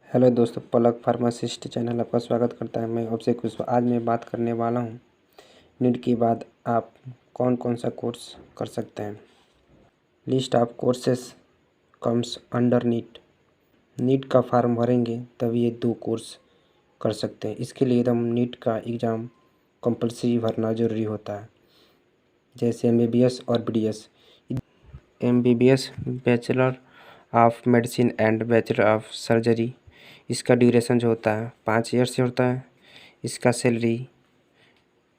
Hello दोस्तों, पलक pharmacist channel आपका स्वागत करता है। मैं आपसे कुछ आज मैं बात करने वाला हूँ नीट के बाद आप कौन कौन सा कोर्स कर सकते हैं। List of courses comes under NEET. NEET का फॉर्म भरेंगे तब ये 2 कोर्स कर सकते हैं। इसके लिए एकदम नीट का एग्ज़ाम कंपलसरी भरना ज़रूरी होता है, जैसे MBBS और BDS। MBBS bachelor of medicine and bachelor of surgery, इसका ड्यूरेशन जो होता है 5 ईयर से होता है। इसका सैलरी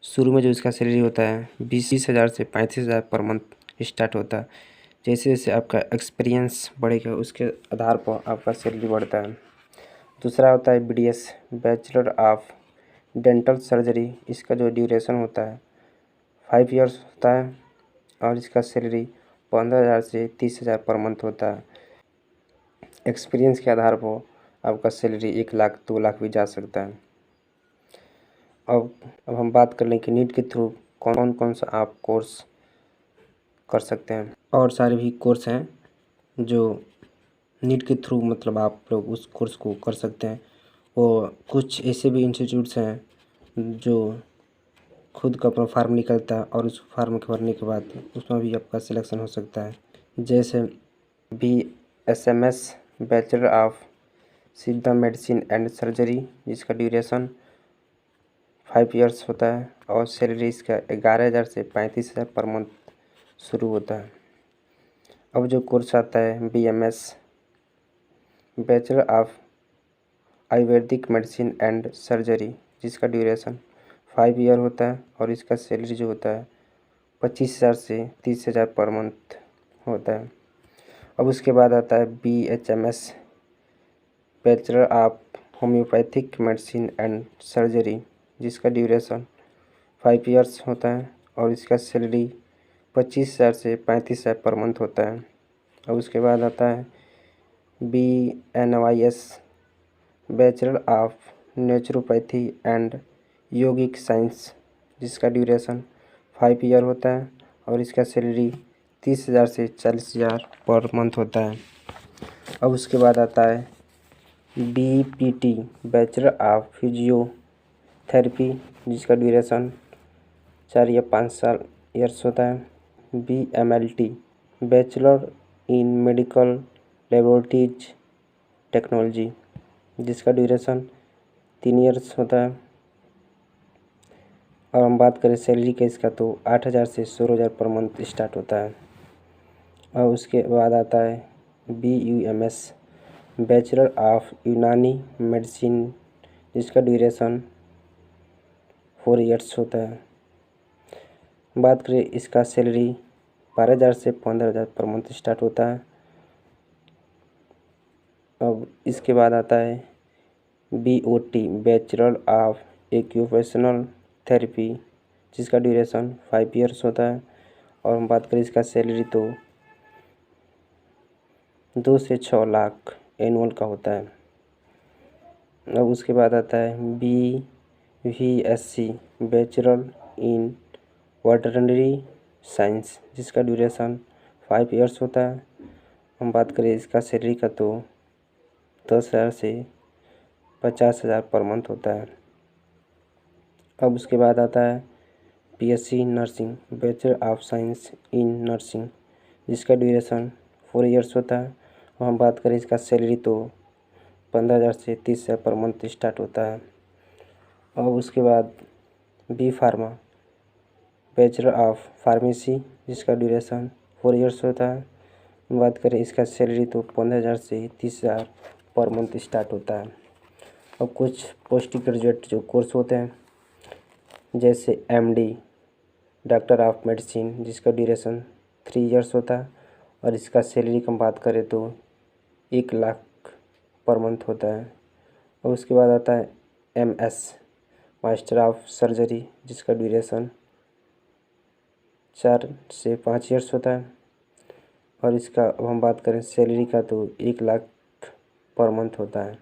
शुरू में जो इसका सैलरी होता है 20,000 से 35,000 पर मंथ स्टार्ट होता है। जैसे जैसे आपका एक्सपीरियंस बढ़ेगा उसके आधार पर आपका सैलरी बढ़ता है। दूसरा होता है BDS bachelor of dental surgery. इसका जो ड्यूरेशन होता है 5 ईयर्स होता है और इसका सैलरी 15,000 से 30,000 पर मंथ होता है। एक्सपीरियंस के आधार पर आपका सैलरी 1 लाख 2 लाख भी जा सकता है। अब हम बात कर लें कि नीट के थ्रू कौन कौन सा आप कोर्स कर सकते हैं। और सारे भी कोर्स हैं जो नीट के थ्रू मतलब आप लोग उस कोर्स को कर सकते हैं। वो कुछ ऐसे भी इंस्टीट्यूट्स हैं जो खुद का अपना फार्म निकलता है और उस फार्म के भरने के बाद उसमें भी आपका सिलेक्शन हो सकता है। जैसे BSMS बैचलर ऑफ सिद्धा मेडिसिन एंड सर्जरी, जिसका ड्यूरेशन 5 ईयर्स होता है और सैलरी इसका 11,000 से 35,000 पर मंथ शुरू होता है। अब जो कोर्स आता है BMS bachelor of Ayurvedic medicine and surgery, जिसका ड्यूरेशन 5 ईयर होता है और इसका सैलरी जो होता है 25,000 से 30,000 पर मंथ होता है। अब उसके बाद आता है BHMS bachelor of homeopathic medicine and surgery, जिसका ड्यूरेशन 5 ईयर्स होता है और इसका सैलरी 25,000 से 35,000 पर मंथ होता है। और उसके बाद आता है BNYS bachelor of naturopathy and yogic science, जिसका ड्यूरेशन 5 ईयर होता है और इसका सैलरी 30,000 से 40,000 पर मंथ होता है। अब उसके बाद आता है BPT बैचलर ऑफ फिजियोथेरेपी, जिसका ड्यूरेशन 4 या 5 साल ईयर्स होता है। BMLT bachelor in medical laboratories technology, जिसका ड्यूरेशन 3 ईयर्स होता है। और हम बात करें सैलरी का इसका तो 8,000 से 16,000 पर मंथ स्टार्ट होता है। और उसके बाद आता है BUMS बैचलर ऑफ यूनानी मेडिसिन, जिसका ड्यूरेशन 4 ईयर्स होता है। बात करें इसका सैलरी 12,000 से 15,000 पर मंथ स्टार्ट होता है। अब इसके बाद आता है BOT bachelor of occupational therapy, जिसका ड्यूरेशन 5 ईयर्स होता है। और हम बात करें इसका सैलरी तो 2 से 6 लाख एनुअल का होता है। अब उसके बाद आता है BVSC bachelor in veterinary science, जिसका ड्यूरेशन 5 ईयर्स होता है। हम बात करें इसका सैलरी का तो 10,000 से 50,000 पर मंथ होता है। अब उसके बाद आता है BSc nursing bachelor of science in nursing, जिसका ड्यूरेशन 4 ईयर्स होता है। और हम बात करें इसका सैलरी तो 15,000 से 30,000 पर मंथ स्टार्ट होता है। और उसके बाद B pharma bachelor of pharmacy, जिसका ड्यूरेशन 4 ईयर्स होता है। बात करें इसका सैलरी तो 15,000 से 30,000 पर मंथ स्टार्ट होता है। और कुछ पोस्ट ग्रेजुएट जो कोर्स होते हैं जैसे MD डॉक्टर ऑफ मेडिसिन, जिसका ड्यूरेशन 3 ईयर्स होता है और इसका सैलरी की हम बात करें तो 1 लाख पर मंथ होता है। और उसके बाद आता है MS मास्टर ऑफ सर्जरी, जिसका ड्यूरेशन 4 से 5 ईयर्स होता है। और इसका अब हम बात करें सैलरी का तो 1 लाख पर मंथ होता है।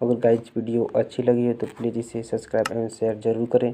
अगर गाइस वीडियो अच्छी लगी है तो प्लीज़ इसे सब्सक्राइब एंड शेयर ज़रूर करें।